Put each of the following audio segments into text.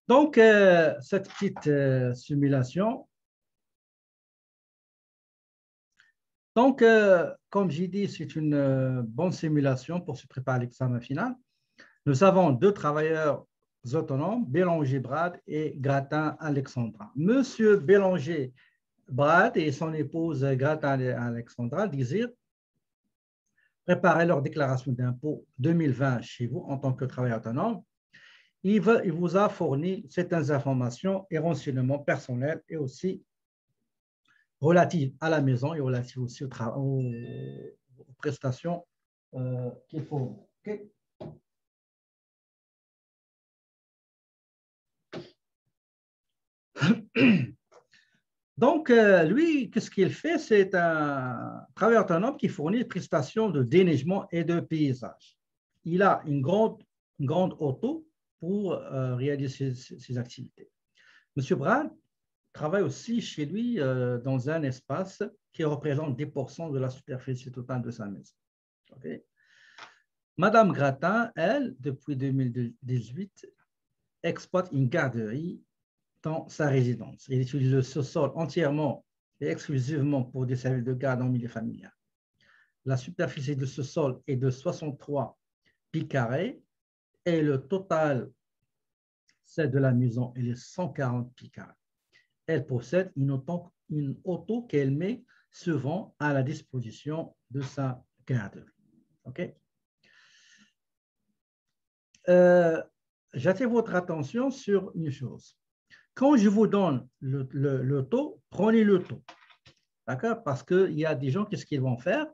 Donc, cette petite simulation. Donc, comme j'ai dit, c'est une bonne simulation pour se préparer à l'examen final. Nous avons deux travailleurs autonomes, Bélanger Brad et Gratin Alexandra. Monsieur Bélanger Brad et son épouse Gratin Alexandra désirent préparer leur déclaration d'impôt 2020 chez vous en tant que travailleur autonome. Il vous a fourni certaines informations et renseignements personnels et aussi relatives à la maison et relatives aussi aux prestations qu'il faut. Okay. Donc, lui, qu'est-ce qu'il fait? C'est un travailleur autonome qui fournit des prestations de déneigement et de paysage. Il a une grande auto pour réaliser ses activités. Monsieur Brad travaille aussi chez lui dans un espace qui représente 10% de la superficie totale de sa maison. Okay. Madame Gratin, elle, depuis 2018, exploite une garderie dans sa résidence. Elle utilise le sous-sol entièrement et exclusivement pour des services de garde en milieu familial. La superficie de ce sol est de 63 pieds carrés et le total, c'est de la maison, est de 140 pieds carrés. Elle possède une auto qu'elle met souvent à la disposition de sa garderie. OK? J'attire votre attention sur une chose. Quand je vous donne le taux, prenez le taux. D'accord? Parce qu'il y a des gens, qu'est-ce qu'ils vont faire?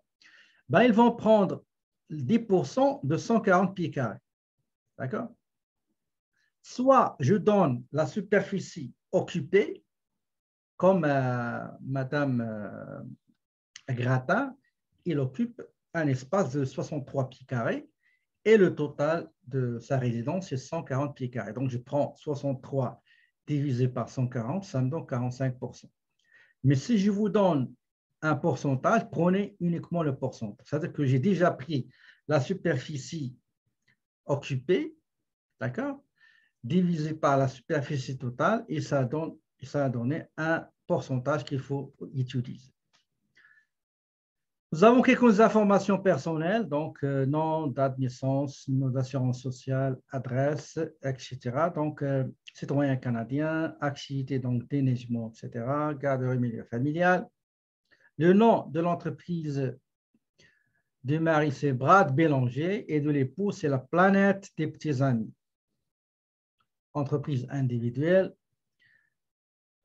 Ben, ils vont prendre 10% de 140 pieds carrés. D'accord? Soit je donne la superficie occupée, comme Madame Gratin, il occupe un espace de 63 pieds carrés et le total de sa résidence est 140 pieds carrés. Donc, je prends 63 divisé par 140, ça me donne 45%. Mais si je vous donne un pourcentage, prenez uniquement le pourcentage. C'est-à-dire que j'ai déjà pris la superficie occupée, d'accord, divisé par la superficie totale et ça a donné un pourcentage qu'il faut utiliser. Nous avons quelques informations personnelles, donc nom, date de naissance, numéro d'assurance sociale, adresse, etc. Donc, citoyen canadien, activité, donc déneigement, etc. Garderie milieu familial. Le nom de l'entreprise du mari, c'est Brad Bélanger et de l'époux, c'est la Planète des petits amis. Entreprise individuelle.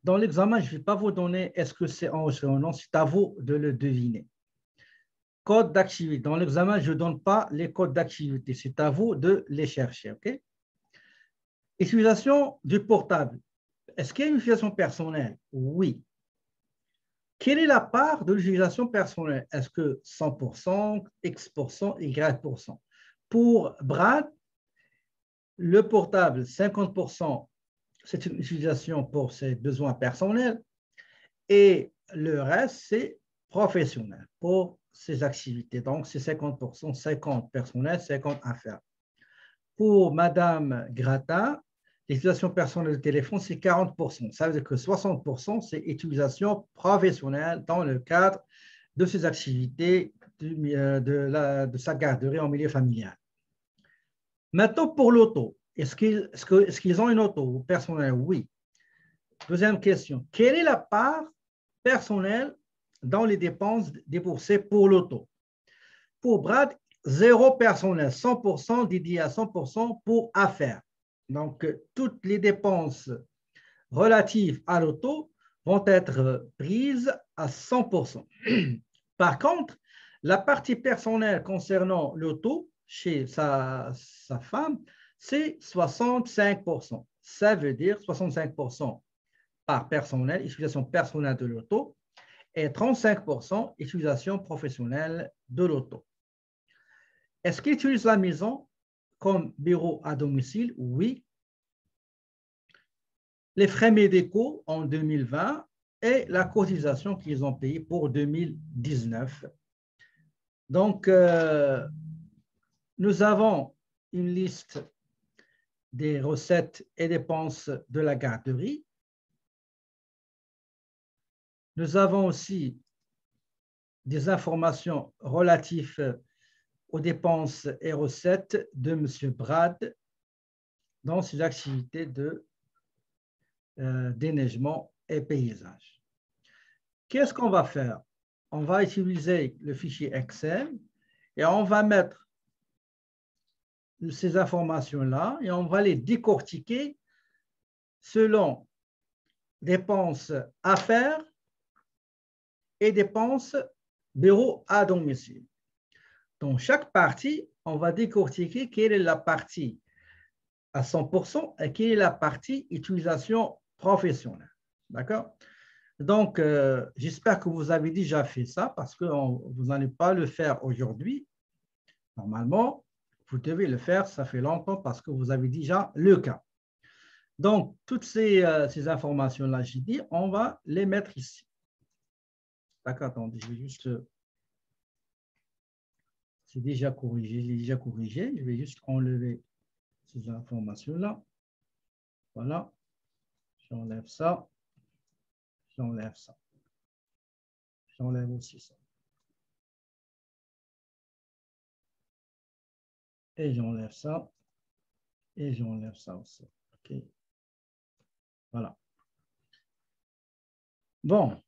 Dans l'examen, je ne vais pas vous donner est-ce que c'est enregistré ou non, c'est à vous de le deviner. Code d'activité. Dans l'examen, je ne donne pas les codes d'activité. C'est à vous de les chercher. OK? Utilisation du portable. Est-ce qu'il y a une utilisation personnelle? Oui. Quelle est la part de l'utilisation personnelle? Est-ce que 100%, X%, Y%? Pour Brad, le portable, 50%, c'est une utilisation pour ses besoins personnels et le reste, c'est professionnel pour ses activités. Donc, c'est 50%, 50 personnel, 50 affaires. Pour Madame Gratin, l'utilisation personnelle de téléphone, c'est 40%. Ça veut dire que 60%, c'est utilisation professionnelle dans le cadre de ses activités de sa garderie en milieu familial. Maintenant, pour l'auto, est-ce qu'ils ont une auto personnelle? Oui. Deuxième question, quelle est la part personnelle dans les dépenses déboursées pour l'auto? Pour Brad, 0 personnel, 100% dédié à 100% pour affaires. Donc, toutes les dépenses relatives à l'auto vont être prises à 100%. Par contre, la partie personnelle concernant l'auto chez sa femme, c'est 65%. Ça veut dire 65% par personnel, utilisation personnelle de l'auto, et 35% utilisation professionnelle de l'auto. Est-ce qu'ils utilisent la maison comme bureau à domicile? Oui. Les frais médicaux en 2020 et la cotisation qu'ils ont payée pour 2019. Donc, nous avons une liste des recettes et dépenses de la garderie. Nous avons aussi des informations relatives aux dépenses et recettes de M. Brad dans ses activités de déneigement et paysage. Qu'est-ce qu'on va faire? On va utiliser le fichier Excel et on va mettre ces informations-là et on va les décortiquer selon dépenses à faire et dépenses bureau à domicile. Dans chaque partie, on va décortiquer quelle est la partie à 100% et quelle est la partie utilisation professionnelle. D'accord? Donc, j'espère que vous avez déjà fait ça parce que vous n'allez pas le faire aujourd'hui. Normalement, vous devez le faire, ça fait longtemps parce que vous avez déjà le cas. Donc, toutes ces informations-là, j'ai dit, on va les mettre ici. D'accord, attendez, je vais juste... C'est déjà corrigé, j'ai déjà corrigé. Je vais juste enlever ces informations-là. Voilà. J'enlève ça. J'enlève ça. J'enlève aussi ça. Et j'enlève ça. Et j'enlève ça aussi. OK. Voilà. Bon.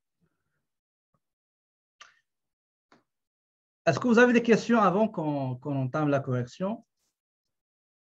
Est-ce que vous avez des questions avant qu'on entame la correction?